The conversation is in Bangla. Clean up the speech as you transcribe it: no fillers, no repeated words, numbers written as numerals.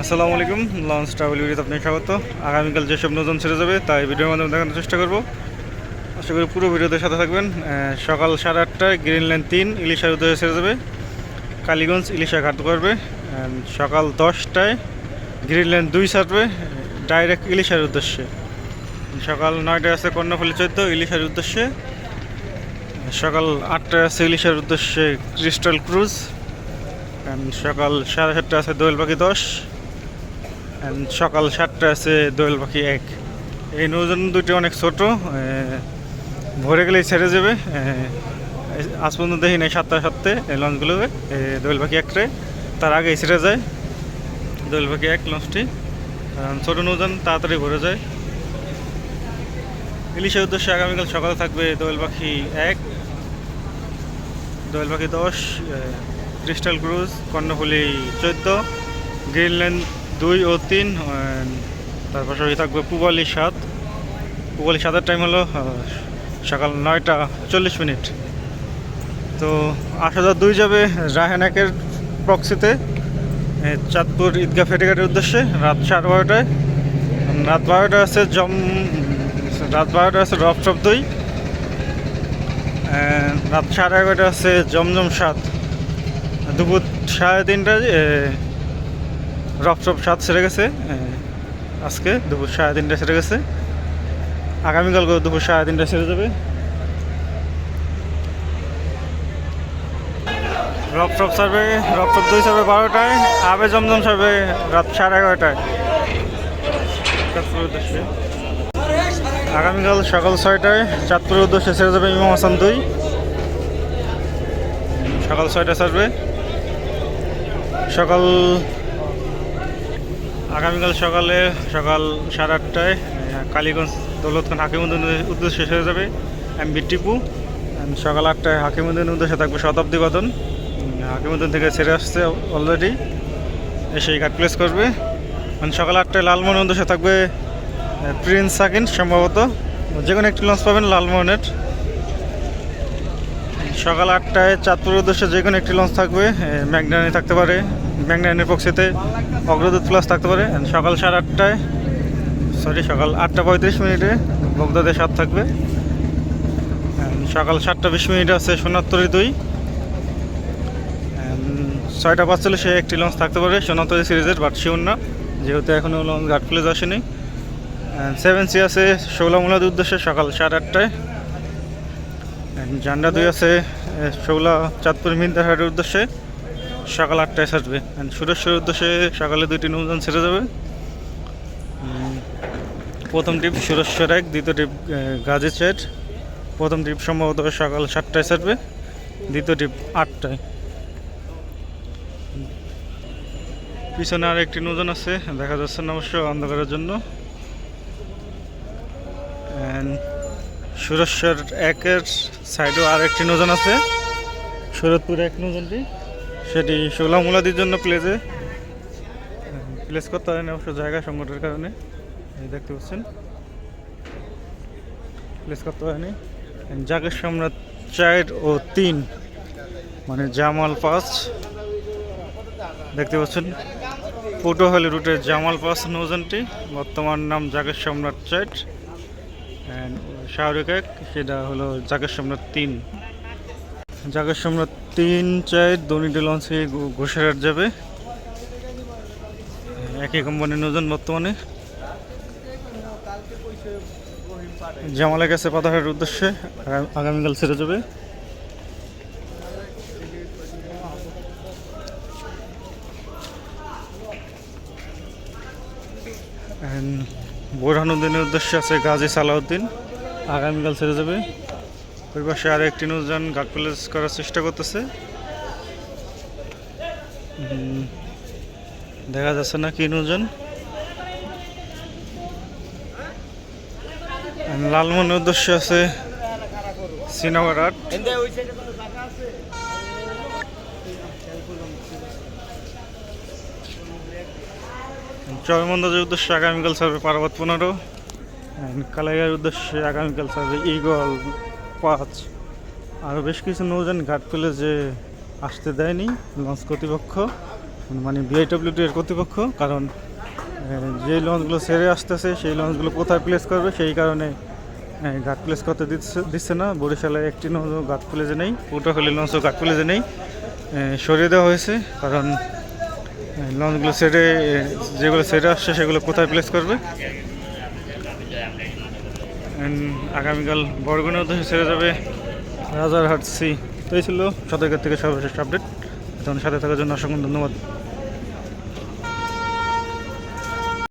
আসসালামু আলাইকুম। লঞ্চ ট্রাভেল ভিডিওতে আপনাকে স্বাগত। আগামীকাল যেসব নতুন ছেড়ে যাবে তাই ভিডিওর মাধ্যমে দেখানোর চেষ্টা করব। আশা করি পুরো ভিডিওতে সাথে থাকবেন। সকাল 8:30টায় গ্রিনল্যান্ড 3 ইলিশার উদ্দেশ্যে ছেড়ে যাবে, কালীগঞ্জ ইলিশা ঘাট করবে। সকাল 10টায় গ্রিনল্যান্ড 2 ছাড়বে ডাইরেক্ট ইলিশার উদ্দেশ্যে। সকাল 9টায় আছে কর্ণফুলী 14 ইলিশার উদ্দেশ্যে। সকাল 8টায় আছে ইলিশার উদ্দেশ্যে ক্রিস্টাল ক্রুজ। সকাল 7:30টায় আছে দোয়েল পাখি 10। সকাল 7টায় আছে দোয়েল পাখি 1। এই নৌযান দুটি অনেক ছোট, ভরে গেলেই ছেড়ে যাবে। আজ পর্যন্ত দেখি নাই 7টার সাথে এই লঞ্চগুলো দোয়েল পাখি 1টে তার আগেই ছেড়ে যায় দোয়েল পাখি 1 লঞ্চটি। ছোটো নৌযান তাড়াতাড়ি ভরে যায়। ইলিশের উদ্দেশ্যে আগামীকাল সকালে থাকবে দোয়েল পাখি 1, দোয়েল পাখি 10, ক্রিস্টাল ক্রুজ, কর্ণফুলী 14, গ্রিনল্যান্ড 2 ও 3, তার পাশাপাশি থাকবে পূবালী 7। পূবালী 7-এর টাইম হলো সকাল 9:40। তো 8,002 যাবে রায়হান 1-এর প্রক্সিতে চাঁদপুর ঈদগাহ ফেরিঘাটের উদ্দেশ্যে রাত 12:30টায়। রাত 12টায় আছে রফটপ 2। রাত 11:30টায় আছে জমজম 7। দুপুর 3:30টায় রফটপ 7 ছেড়ে গেছে। আজকে দুপুর 3:30টায় ছেড়ে গেছে, আগামীকাল দুপুর 3:30টায় ছেড়ে যাবে। রফটপ 2 ছাড়বে 12টায়, আবে জমজম ছাড়বে রাত 11:30টায়। আগামীকাল সকাল 6টায় চাঁদপুরের উদ্দেশ্যে ছেড়ে যাবে ইমাম হাসান 2, সকাল 6টায় ছাড়বে। আগামীকাল সকাল 8:30টায় কালীগঞ্জ দৌলত খান হাকিমুদ্দিনের উদ্দেশ্যে ছেড়ে যাবে এমবি টিপু। সকাল 8টায় হাকিমুদ্দিনের উদ্দেশ্যে থাকবে শতাব্দী বাদন। হাকিমুদ্দিন থেকে ছেড়ে আসছে অলরেডি, এসে ঘাট প্লেস করবে। সকাল 8টায় লালমোহনের উদ্দেশ্যে থাকবে প্রিন্স সাকিন। সম্ভবত যে কোনো একটি লঞ্চ পাবেন লালমোহনের। সকাল 8টায় চাঁদপুরের উদ্দেশ্যে যে কোনো একটি লঞ্চ থাকবে, ম্যাগনানি থাকতে পারে, ম্যাগনানির পক্ষেতে অগ্রদূত প্লাস থাকতে পারে। সকাল 8:35 বগদাদে 7 থাকবে। সকাল 7:20 আছে সোনাত্তরী 2। 6:45 একটি লঞ্চ থাকতে পারে সোনাত্তরী সিরিজের, বাট শিওর না যেহেতু এখনও লঞ্চ ঘাট প্লেস আসেনি। 7C আছে শৌলামুলাদের উদ্দেশ্যে সকাল 8:30টায়। জান্ডা 2 আছে শৌলা চাঁদপুর মিন্দারহাটের উদ্দেশ্যে সকাল 8টায় ছাড়বে। সুরেশ্বরের উদ্দেশ্যে সকালে 2টি নৌযান ছেড়ে যাবে। প্রথম ট্রিপ সুরেশ্বর 1, দ্বিতীয় ট্রিপ গাজী 4। প্রথম ট্রিপ সম্ভবত সকাল 7টায় ছাড়বে, দ্বিতীয় ট্রিপ 8টায়। পিছনে আর একটি নৌযান আছে, দেখা যাচ্ছে না অবশ্য অন্ধকারের জন্য। সুরেশ্বর 1-এর সাইডেও আর একটি নৌযান আছে, শরৎপুর 1 নৌযানটি, সেটি শৌলামুলাদির জন্য প্লেস করতে পারেনি অবশ্য জায়গা সংকটের কারণে। দেখতে পাচ্ছেন প্লেস করতে পারেনি। জাগের সম্রাট 4 ও 3 মানে জামাল 5 দেখতে পাচ্ছেন। পটুয়াখালী রুটের জামাল 5 নৌযানটি, বর্তমান নাম জাগের সম্রাট 4। শাহরুখ 1 সেটা হলো জাগের সম্রাট 3। জাগের সম্রাট 3, 4 দুটি লঞ্চে ঘোষেরহাট যাবে, একই কোম্পানির নৌযান বর্তমানে। জামালের কাছে পাতাহাটের উদ্দেশ্যে আগামীকাল ছেড়ে যাবে। বোরহানুদ্দিনের উদ্দেশ্যে আছে গাজী সালাউদ্দিন, আগামীকাল ছেড়ে যাবে। ওই পাশে আর একটি নৌযান ঘাট প্লেস করার চেষ্টা করতেছে, দেখা যাচ্ছে না কি নৌযান। লালমোহনের উদ্দেশ্যে আছে শ্রীনগর 8। চরমন্দাজের উদ্দেশ্যে আগামীকাল ছাড়বে পারাবত 15। কালাইয়ার উদ্দেশ্যে আগামীকাল ছাড়বে ঈগল 5। আরও বেশ কিছু নৌযান ঘাট পেলে যে আসতে দেয়নি লঞ্চ কর্তৃপক্ষ, মানে বিআইডব্লিউটি এর কর্তৃপক্ষ, কারণ যে লঞ্চগুলো ছেড়ে আসতেছে সেই লঞ্চগুলো কোথায় প্লেস করবে সেই কারণে ঘাট প্লেস করতে দিচ্ছে না। বরিশালে একটি লঞ্চও ঘাট প্লেসে নেই, পটুয়াখালী লঞ্চও ঘাট প্লেসে নেই, সরিয়ে দেওয়া হয়েছে। কারণ লঞ্চগুলো ছেড়ে যেগুলো ছেড়ে আসছে সেগুলো কোথায় প্লেস করবে। আগামীকাল বরগুনার উদ্দেশ্যে ছেড়ে যাবে রাজারহাট সি। তো এই ছিল সতর্কের থেকে সর্বশেষ আপডেট। তখন সাথে থাকার জন্য অসংখ্য ধন্যবাদ।